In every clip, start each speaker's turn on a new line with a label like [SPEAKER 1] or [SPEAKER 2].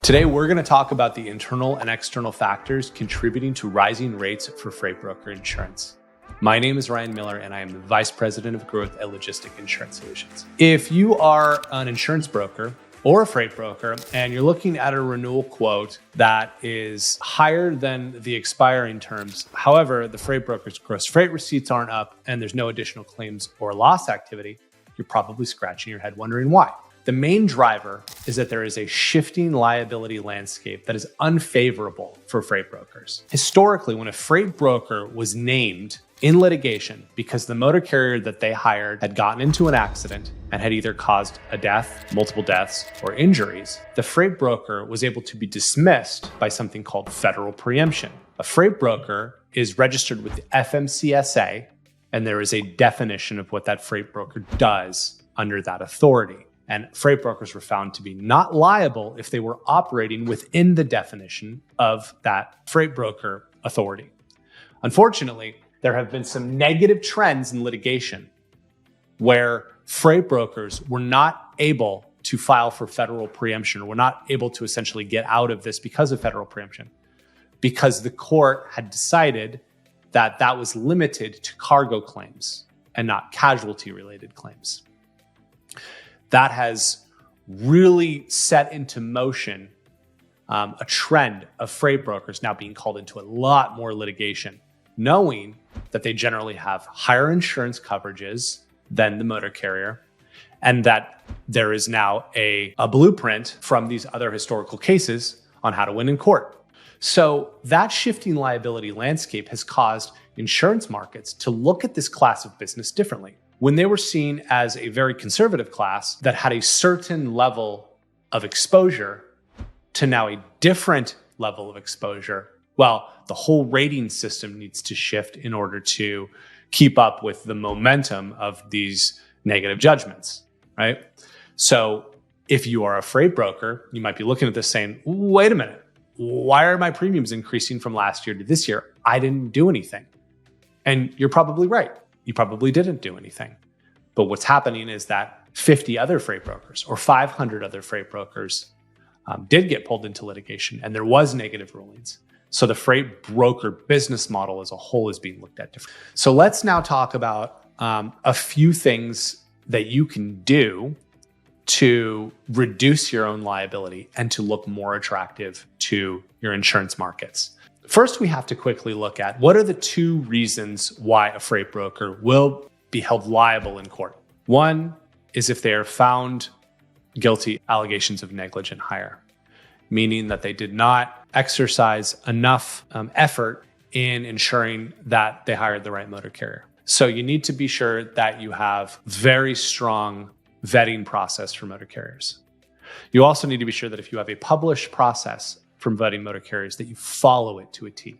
[SPEAKER 1] Today, we're going to talk about the internal and external factors contributing to rising rates for freight broker insurance. My name is Ryan Miller, and I am the Vice President of Growth at Logistic Insurance Solutions. If you are an insurance broker or a freight broker, and you're looking at a renewal quote that is higher than the expiring terms, however, the freight broker's gross freight receipts aren't up and there's no additional claims or loss activity, you're probably scratching your head wondering why. The main driver is that there is a shifting liability landscape that is unfavorable for freight brokers. Historically, when a freight broker was named in litigation because the motor carrier that they hired had gotten into an accident and had either caused a death, multiple deaths, or injuries, the freight broker was able to be dismissed by something called federal preemption. A freight broker is registered with the FMCSA, and there is a definition of what that freight broker does under that authority. And freight brokers were found to be not liable if they were operating within the definition of that freight broker authority. Unfortunately, there have been some negative trends in litigation where freight brokers were not able to file for federal preemption, or were not able to essentially get out of this because of federal preemption, because the court had decided that that was limited to cargo claims and not casualty-related claims. That has really set into motion a trend of freight brokers now being called into a lot more litigation, knowing that they generally have higher insurance coverages than the motor carrier, and that there is now a blueprint from these other historical cases on how to win in court. So that shifting liability landscape has caused insurance markets to look at this class of business differently. When they were seen as a very conservative class that had a certain level of exposure to now a different level of exposure, well, the whole rating system needs to shift in order to keep up with the momentum of these negative judgments, right? So if you are a freight broker, you might be looking at this saying, wait a minute, why are my premiums increasing from last year to this year? I didn't do anything. And you're probably right. You probably didn't do anything. But what's happening is that 50 other freight brokers or 500 other freight brokers did get pulled into litigation, and there was negative rulings. So the freight broker business model as a whole is being looked at differently. So let's now talk about a few things that you can do to reduce your own liability and to look more attractive to your insurance markets. First, we have to quickly look at what are the two reasons why a freight broker will be held liable in court. One is if they are found guilty allegations of negligent hire, meaning that they did not exercise enough effort in ensuring that they hired the right motor carrier. So you need to be sure that you have very strong vetting process for motor carriers. You also need to be sure that if you have a published process from vetting motor carriers, that you follow it to a T.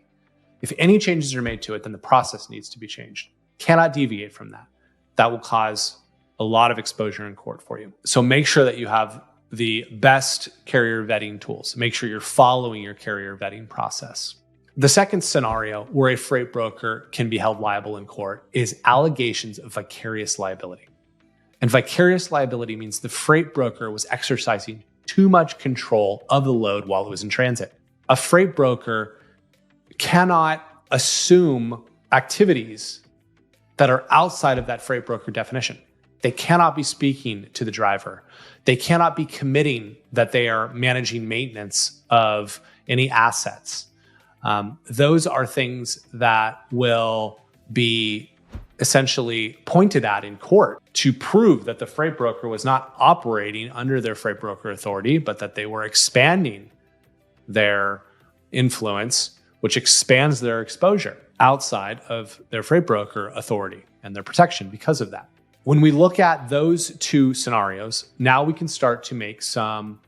[SPEAKER 1] If any changes are made to it, then the process needs to be changed. Cannot deviate from that. That will cause a lot of exposure in court for you. So make sure that you have the best carrier vetting tools. Make sure you're following your carrier vetting process. The second scenario where a freight broker can be held liable in court is allegations of vicarious liability. And vicarious liability means the freight broker was exercising too much control of the load while it was in transit. A freight broker cannot assume activities that are outside of that freight broker definition. They cannot be speaking to the driver. They cannot be committing that they are managing maintenance of any assets. Those are things that will be essentially pointed at in court to prove that the freight broker was not operating under their freight broker authority, but that they were expanding their influence, which expands their exposure outside of their freight broker authority and their protection because of that. When we look at those two scenarios, now we can start to make some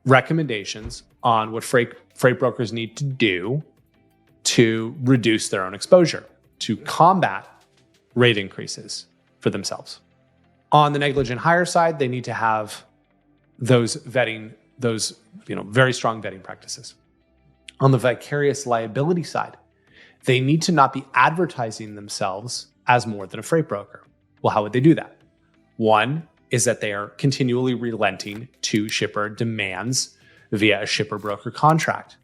[SPEAKER 1] recommendations on what freight brokers need to do to reduce their own exposure, to combat rate increases for themselves. On the negligent hire side, they need to have very strong vetting practices. On the vicarious liability side, they need to not be advertising themselves as more than a freight broker. Well, how would they do that? One is that they are continually relenting to shipper demands via a shipper broker contract.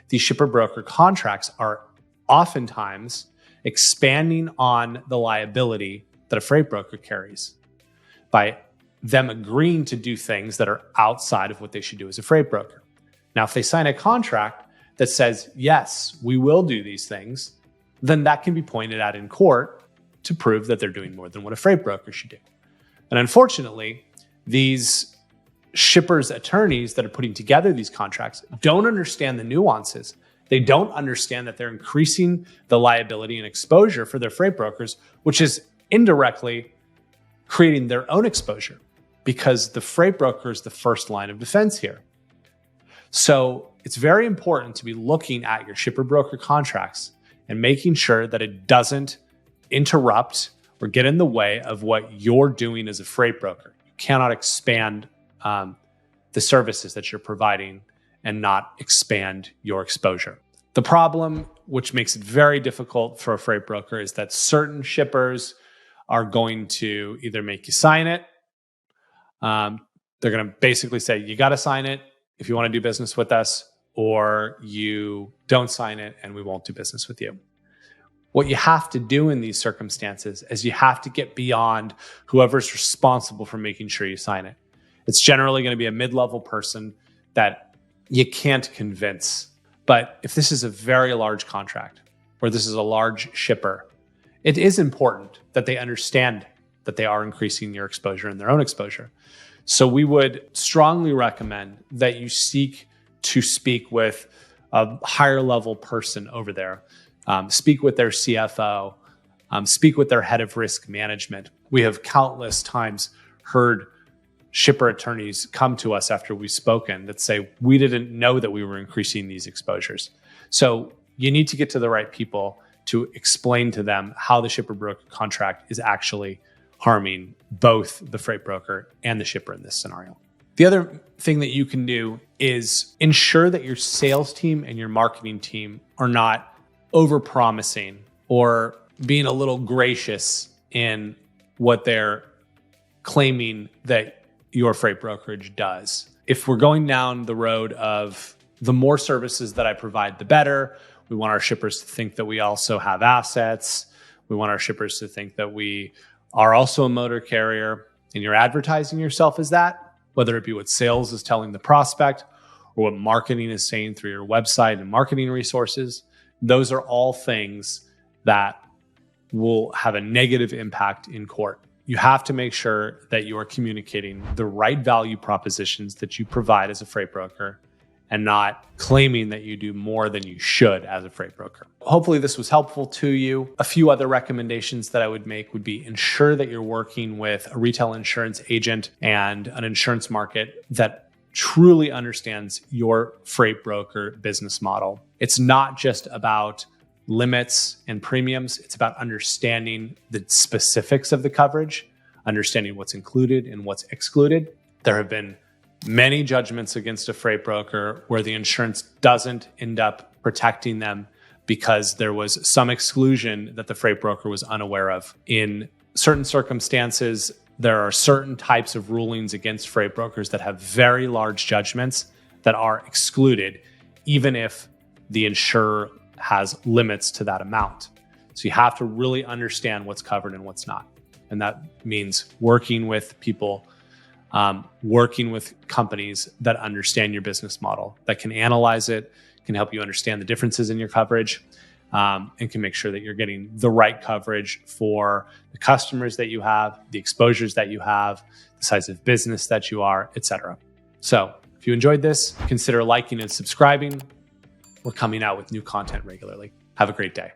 [SPEAKER 1] These shipper broker contracts are oftentimes expanding on the liability that a freight broker carries by them agreeing to do things that are outside of what they should do as a freight broker. Now, if they sign a contract that says, yes, we will do these things, then that can be pointed at in court to prove that they're doing more than what a freight broker should do. And unfortunately, these shippers' attorneys that are putting together these contracts don't understand the nuances. They don't understand that they're increasing the liability and exposure for their freight brokers, which is indirectly creating their own exposure because the freight broker is the first line of defense here. So it's very important to be looking at your shipper broker contracts and making sure that it doesn't interrupt or get in the way of what you're doing as a freight broker. You cannot expand the services that you're providing and not expand your exposure. The problem, which makes it very difficult for a freight broker, is that certain shippers are going to either make you sign it. They're going to basically say, you got to sign it if you want to do business with us, or you don't sign it and we won't do business with you. What you have to do in these circumstances is you have to get beyond whoever's responsible for making sure you sign it. It's generally going to be a mid-level person that you can't convince. But if this is a very large contract or this is a large shipper, it is important that they understand that they are increasing your exposure and their own exposure. So we would strongly recommend that you seek to speak with a higher level person over there. Speak with their CFO, speak with their head of risk management. We have countless times heard shipper attorneys come to us after we've spoken that say, we didn't know that we were increasing these exposures. So you need to get to the right people to explain to them how the shipper broker contract is actually harming both the freight broker and the shipper in this scenario. The other thing that you can do is ensure that your sales team and your marketing team are not overpromising or being a little gracious in what they're claiming that your freight brokerage does. If we're going down the road of the more services that I provide, the better, we want our shippers to think that we also have assets. We want our shippers to think that we are also a motor carrier, and you're advertising yourself as that, whether it be what sales is telling the prospect or what marketing is saying through your website and marketing resources. Those are all things that will have a negative impact in court. You have to make sure that you are communicating the right value propositions that you provide as a freight broker and not claiming that you do more than you should as a freight broker. Hopefully this was helpful to you. A few other recommendations that I would make would be ensure that you're working with a retail insurance agent and an insurance market that truly understands your freight broker business model. It's not just about limits and premiums. It's about understanding the specifics of the coverage, understanding what's included and what's excluded. There have been many judgments against a freight broker where the insurance doesn't end up protecting them because there was some exclusion that the freight broker was unaware of. In certain circumstances, there are certain types of rulings against freight brokers that have very large judgments that are excluded, even if the insurer has limits to that amount. So you have to really understand what's covered and what's not. And that means working with people, working with companies that understand your business model, that can analyze it, can help you understand the differences in your coverage, and can make sure that you're getting the right coverage for the customers that you have, the exposures that you have, the size of business that you are, etc. So if you enjoyed this, consider liking and subscribing. We're coming out with new content regularly. Have a great day.